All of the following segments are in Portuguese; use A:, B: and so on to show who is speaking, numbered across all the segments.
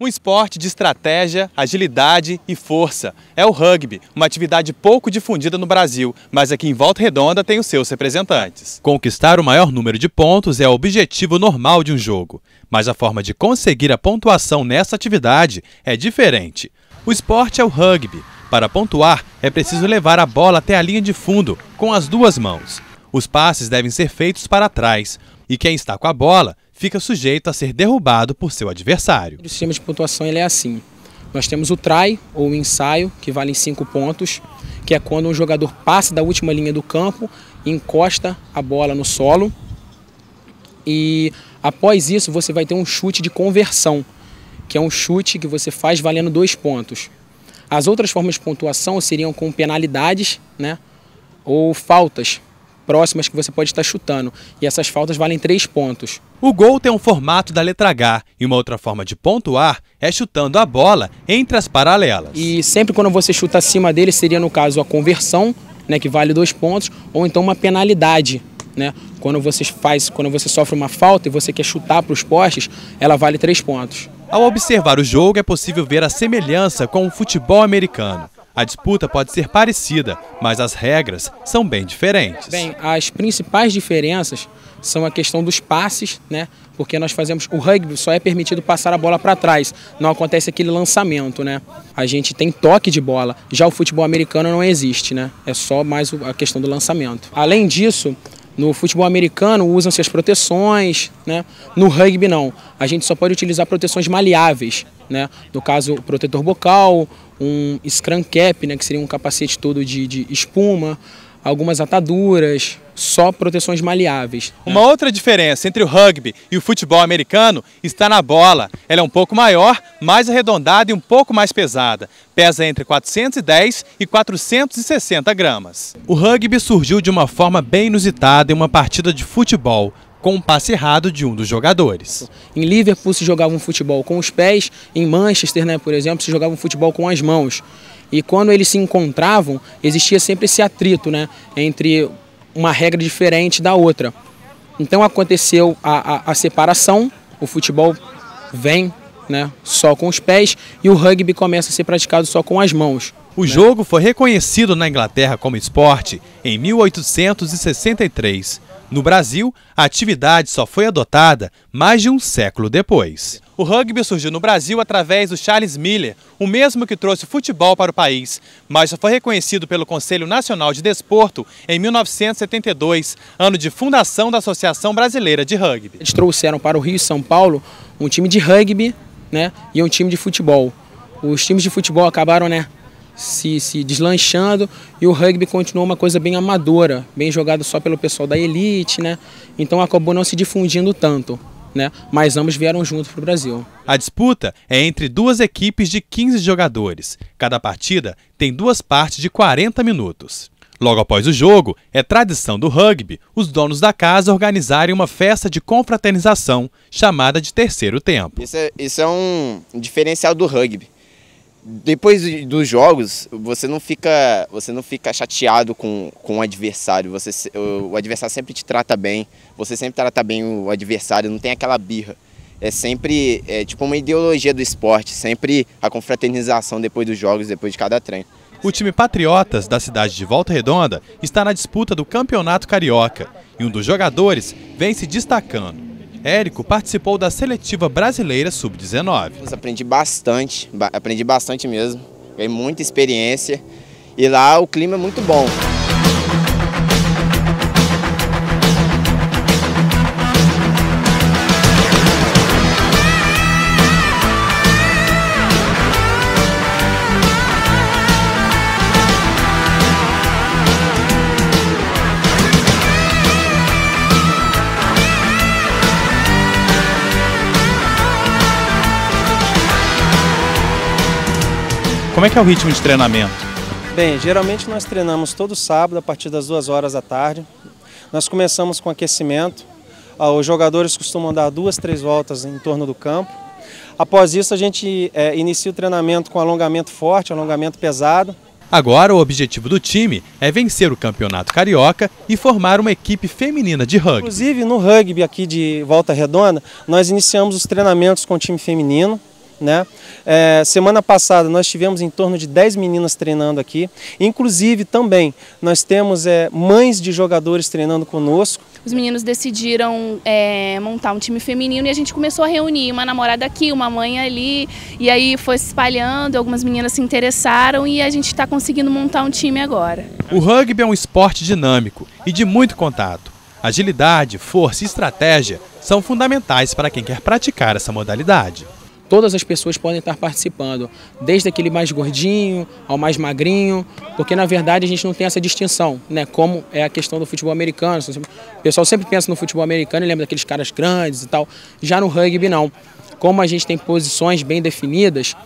A: Um esporte de estratégia, agilidade e força. É o rugby, uma atividade pouco difundida no Brasil, mas aqui em Volta Redonda tem os seus representantes. Conquistar o maior número de pontos é o objetivo normal de um jogo, mas a forma de conseguir a pontuação nessa atividade é diferente. O esporte é o rugby. Para pontuar, é preciso levar a bola até a linha de fundo com as duas mãos. Os passes devem ser feitos para trás e quem está com a bola fica sujeito a ser derrubado por seu adversário.
B: O sistema de pontuação ele é assim. Nós temos o try, ou o ensaio, que vale 5 pontos, que é quando um jogador passa da última linha do campo e encosta a bola no solo. E após isso você vai ter um chute de conversão, que é um chute que você faz valendo 2 pontos. As outras formas de pontuação seriam com penalidades, né, ou faltas próximas que você pode estar chutando. E essas faltas valem 3 pontos.
A: O gol tem um formato da letra H e uma outra forma de pontuar é chutando a bola entre as paralelas.
B: E sempre quando você chuta acima dele seria no caso a conversão, né, que vale 2 pontos, ou então uma penalidade, né? Quando você sofre uma falta e você quer chutar para os postes, ela vale 3 pontos.
A: Ao observar o jogo é possível ver a semelhança com o futebol americano. A disputa pode ser parecida, mas as regras são bem diferentes.
B: Bem, as principais diferenças são a questão dos passes, né? Porque nós fazemos o rugby, só é permitido passar a bola para trás, não acontece aquele lançamento, né? A gente tem toque de bola, já o futebol americano não existe, né? É só mais a questão do lançamento. Além disso, no futebol americano usam-se as proteções, né? No rugby não, a gente só pode utilizar proteções maleáveis, né? No caso, o protetor bocal, um scrum cap, né, que seria um capacete todo de espuma, algumas ataduras, só proteções maleáveis.
A: Uma outra diferença entre o rugby e o futebol americano está na bola. Ela é um pouco maior, mais arredondada e um pouco mais pesada. Pesa entre 410 e 460 gramas. O rugby surgiu de uma forma bem inusitada em uma partida de futebol, com um passe errado de um dos jogadores.
B: Em Liverpool se jogava um futebol com os pés, em Manchester, né, por exemplo, se jogava um futebol com as mãos. E quando eles se encontravam, existia sempre esse atrito, né, entre uma regra diferente da outra. Então aconteceu a separação, o futebol vem, né, só com os pés e o rugby começa a ser praticado só com as mãos.
A: O jogo foi reconhecido na Inglaterra como esporte em 1863. No Brasil, a atividade só foi adotada mais de um século depois. O rugby surgiu no Brasil através do Charles Miller, o mesmo que trouxe o futebol para o país, mas só foi reconhecido pelo Conselho Nacional de Desporto em 1972, ano de fundação da Associação Brasileira de Rugby.
B: Eles trouxeram para o Rio e São Paulo um time de rugby, né, e um time de futebol. Os times de futebol acabaram, né, se deslanchando e o rugby continuou uma coisa bem amadora, bem jogado só pelo pessoal da elite, né? Então acabou não se difundindo tanto, né? Mas ambos vieram juntos para o Brasil.
A: A disputa é entre duas equipes de 15 jogadores. Cada partida tem 2 partes de 40 minutos. Logo após o jogo, é tradição do rugby os donos da casa organizarem uma festa de confraternização chamada de terceiro tempo.
C: Isso é um diferencial do rugby. Depois dos jogos, você não fica chateado com o adversário. O adversário sempre te trata bem, você sempre trata bem o adversário, não tem aquela birra. É sempre tipo uma ideologia do esporte, sempre a confraternização depois dos jogos, depois de cada treino.
A: O time Patriotas da cidade de Volta Redonda está na disputa do Campeonato Carioca e um dos jogadores vem se destacando. Érico participou da seletiva brasileira sub-19.
C: Aprendi bastante mesmo, ganhei muita experiência e lá o clima é muito bom.
A: Como é que é o ritmo de treinamento?
D: Bem, geralmente nós treinamos todo sábado a partir das 2 horas da tarde. Nós começamos com aquecimento. Os jogadores costumam dar 2, 3 voltas em torno do campo. Após isso a gente inicia o treinamento com alongamento forte, alongamento pesado.
A: Agora o objetivo do time é vencer o Campeonato Carioca e formar uma equipe feminina de rugby.
D: Inclusive no rugby aqui de Volta Redonda, nós iniciamos os treinamentos com o time feminino. né? Semana passada nós tivemos em torno de 10 meninas treinando aqui. Inclusive também nós temos mães de jogadores treinando conosco.
E: Os meninos decidiram montar um time feminino e a gente começou a reunir uma namorada aqui, uma mãe ali, e aí foi se espalhando, algumas meninas se interessaram e a gente está conseguindo montar um time agora.
A: O rugby é um esporte dinâmico e de muito contato. Agilidade, força e estratégia são fundamentais para quem quer praticar essa modalidade.
B: Todas as pessoas podem estar participando, desde aquele mais gordinho ao mais magrinho, porque na verdade a gente não tem essa distinção, né? Como é a questão do futebol americano. O pessoal sempre pensa no futebol americano e lembra daqueles caras grandes e tal. Já no rugby não. Como a gente tem posições bem definidas,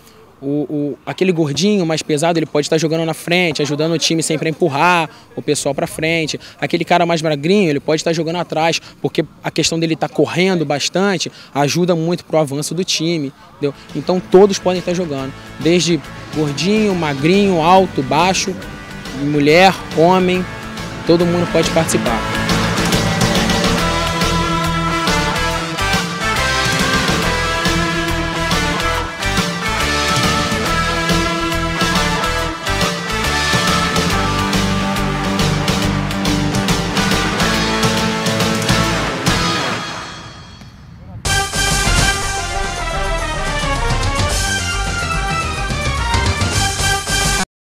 B: aquele gordinho mais pesado ele pode estar jogando na frente, ajudando o time sempre a empurrar o pessoal para frente. Aquele cara mais magrinho ele pode estar jogando atrás, porque a questão dele estar correndo bastante ajuda muito para o avanço do time, entendeu? Então todos podem estar jogando, desde gordinho, magrinho, alto, baixo, mulher, homem, todo mundo pode participar.